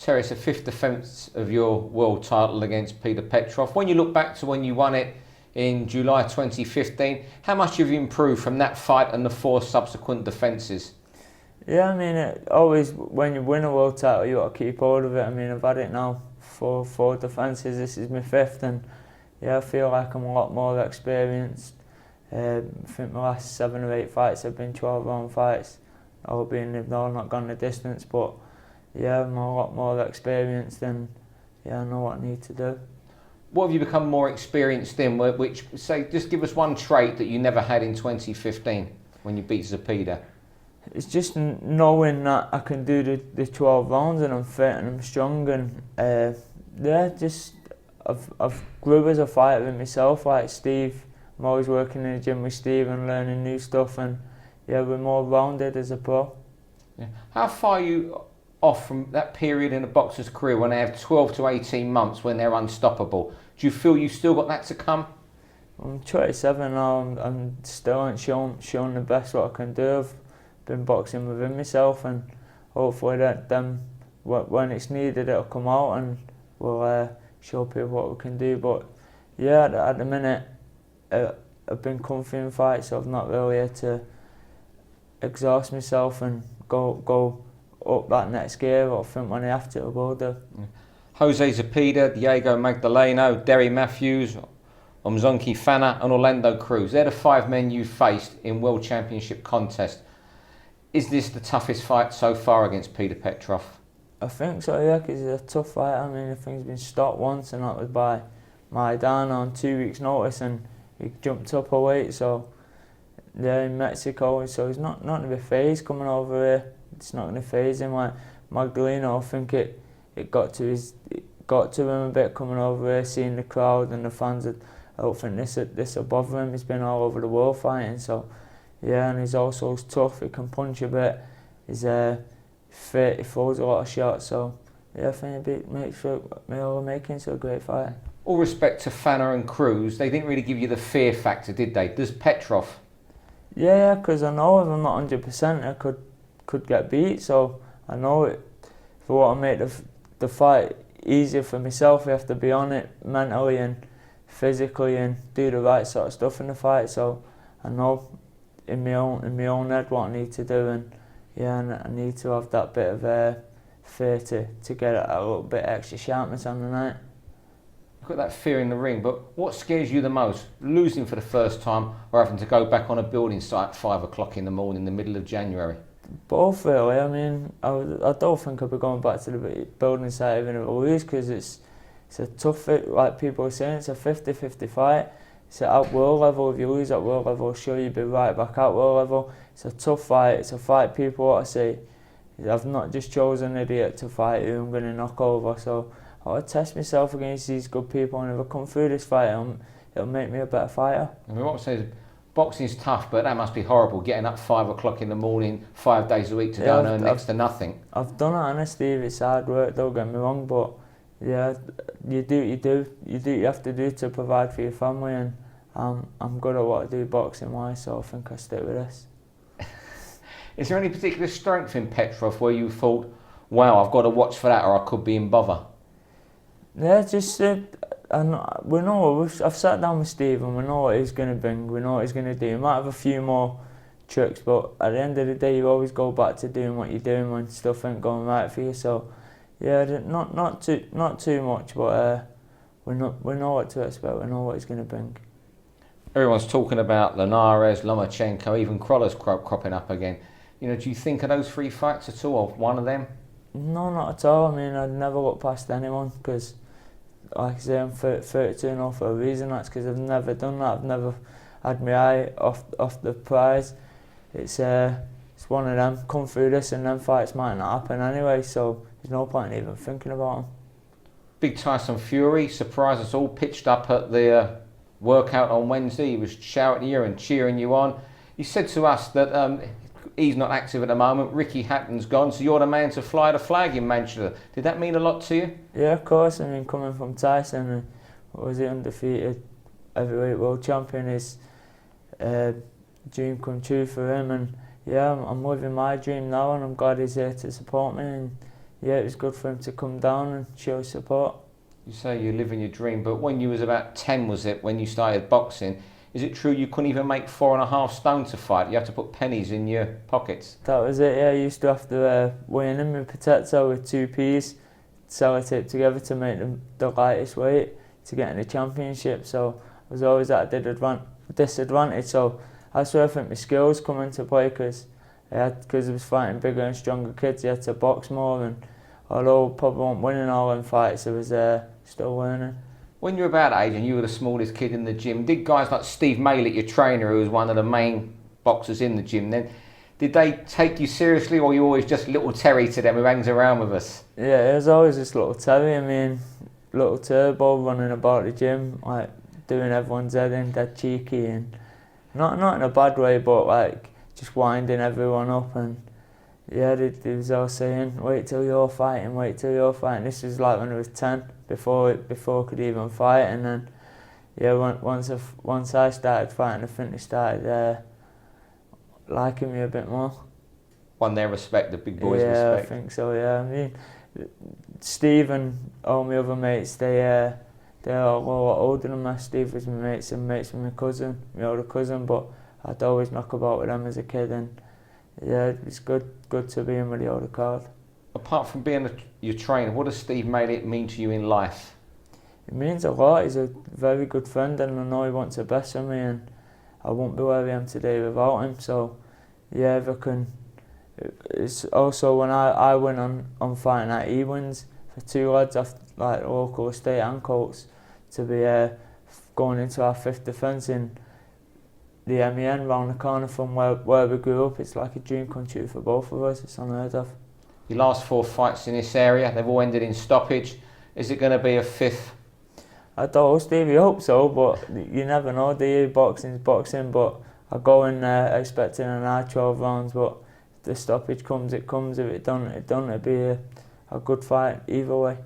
Terry, it's the 5th defence of your world title against Petr Petrov. When you look back to when you won it in July 2015, how much have you improved from that fight and the 4 subsequent defences? Yeah, I mean, always when you win a world title, you got to keep hold of it. I mean, I've had it now for 4 defences. This is my 5th, and yeah, I feel like I'm a lot more experienced. I think my last 7 or 8 fights have been 12-round fights, all not gone the distance. But yeah, I'm a lot more experienced, and yeah, I know what I need to do. What have you become more experienced in? Which, say, just give us one trait that you never had in 2015 when you beat Zepeda. It's just knowing that I can do the 12 rounds and I'm fit and I'm strong, and yeah, just I've grew as a fighter in myself. Like Steve, I'm always working in the gym with Steve and learning new stuff, and yeah, we're more rounded as a pro. Yeah. How far are you off from that period in a boxer's career when they have 12 to 18 months when they're unstoppable? Do you feel you still got that to come? I'm 27 now. I'm still ain't shown the best what I can do. I've been boxing within myself, and hopefully that when it's needed it'll come out and we'll show people what we can do. But yeah, at the minute I've been comfy in fights, so I've not really had to exhaust myself and go up that next gear. But I think when I have to, I will do. Yeah. Jose Zepeda, Diego Magdaleno, Derry Matthews, Omzonki Fana and Orlando Cruz. They're the 5 men you've faced in World Championship contest. Is this the toughest fight so far against Petr Petrov? I think so, yeah, because he's a tough fight. I mean, I think he's been stopped once, and that was by Maidana on 2 weeks' notice, and he jumped up a weight. So yeah, in Mexico, so he's not going to be phased coming over here. It's not going to phase him. Like Magdaleno, I think it got to him a bit coming over here, seeing the crowd and the fans. I don't think this will bother him. He's been all over the world fighting, so yeah, and he's also tough. He can punch a bit. He's fit. He throws a lot of shots. So yeah, I think we're making it a great fight. All respect to Fana and Cruz, they didn't really give you the fear factor, did they? Does Petrov? Yeah, because I know if I'm not 100%, I could get beat. So I know it. If I want to make the fight easier for myself, I have to be on it mentally and physically and do the right sort of stuff in the fight. So I know in my own head what I need to do, and yeah, and I need to have that bit of fear to get a little bit extra sharpness on the night. You've got that fear in the ring, but what scares you the most? Losing for the first time or having to go back on a building site at 5 o'clock in the morning in the middle of January? Both really. I mean, I don't think I'll be going back to the building site even if I lose, because it's a tough fit. Like people are saying, it's a 50-50 fight. It's at world level. If you lose at world level, sure you'll be right back at world level. It's a tough fight. It's a fight people want to see. I've not just chosen an idiot to fight who I'm going to knock over. So I want to test myself against these good people, and if I come through this fight, it'll make me a better fighter. I mean, what I'm saying is, boxing is tough, but that must be horrible, getting up 5 o'clock in the morning, 5 days a week to go and earn next to nothing. I've done it, honestly, Steve. It's hard work, don't get me wrong, but yeah, you do what you have to do to provide for your family, and I'm good at what I do boxing-wise, so I think I stick with this. Is there any particular strength in Petrov where you thought, wow, I've got to watch for that or I could be in bother? Yeah, just we know. I've sat down with Steve and we know what he's going to bring. We know what he's going to do. He might have a few more tricks, but at the end of the day, you always go back to doing what you're doing when stuff ain't going right for you. So, yeah, not too much, but we know what to expect. We know what he's going to bring. Everyone's talking about Linares, Lomachenko, even Kroller's cropping up again. You know, do you think of those 3 fights at all, or one of them? No, not at all. I mean, I'd never look past anyone, because like I say, I'm 32 now for a reason. That's because I've never done that. I've never had my eye off the prize. It's one of them. Come through this, and them fights might not happen anyway. So there's no point in even thinking about them. Big Tyson Fury surprised us all. Pitched up at the workout on Wednesday. He was shouting at you and cheering you on. He said to us that he's not active at the moment. Ricky Hatton's gone, so you're the man to fly the flag in Manchester. Did that mean a lot to you? Yeah, of course. I mean, coming from Tyson, was he undefeated heavyweight world champion, is dream come true for him. And yeah, I'm living my dream now, and I'm glad he's here to support me. And yeah, it was good for him to come down and show support. You say you're living your dream, but when you was about 10, was it, when you started boxing, is it true you couldn't even make 4.5 stone to fight? You had to put pennies in your pockets? That was it, yeah. I used to have to weigh in with potato with 2 peas, sellotape together to make the lightest weight to get in the championship. So I was always at a disadvantage. So that's where I think my skills come into play, because I was fighting bigger and stronger kids. I had to box more, and although I probably wasn't winning all them fights, I was still learning. When you were about age and you were the smallest kid in the gym, did guys like Steve Malett, your trainer, who was one of the main boxers in the gym then, did they take you seriously, or were you always just little Terry to them who hangs around with us? Yeah, it was always just little Terry. I mean, little Turbo running about the gym, like doing everyone's head in, dead cheeky, and not in a bad way, but like just winding everyone up. And yeah, they was all saying, wait till you're fighting, wait till you're fighting. This was like when I was 10, before I could even fight. And then yeah, once I started fighting, I think they started liking me a bit more. Won their respect, the big boys' respect. Yeah, respect. I think so. Yeah, I mean, Steve and all my other mates, they're all a lot older than me. Steve was my mates and mates with my cousin, my older cousin, but I'd always knock about with them as a kid, and yeah, it was good to be in with the older crowd. Apart from being your trainer, what does Steve Malett mean to you in life? It means a lot. He's a very good friend, and I know he wants the best for me, and I won't be where I am today without him. So yeah, if I can. It's also when I went on fighting night, he wins for 2 lads off like local estate and Colts to be going into our 5th defence in the MEN round the corner from where we grew up. It's like a dream come true for both of us. It's unheard of. Your last 4 fights in this area, they've all ended in stoppage. Is it going to be a 5th? I don't know, Stevie, hope so, but you never know, do you? Boxing's boxing, but I go in there expecting an hour 12 rounds, but if the stoppage comes, it comes. If it don't, it'll be a good fight either way.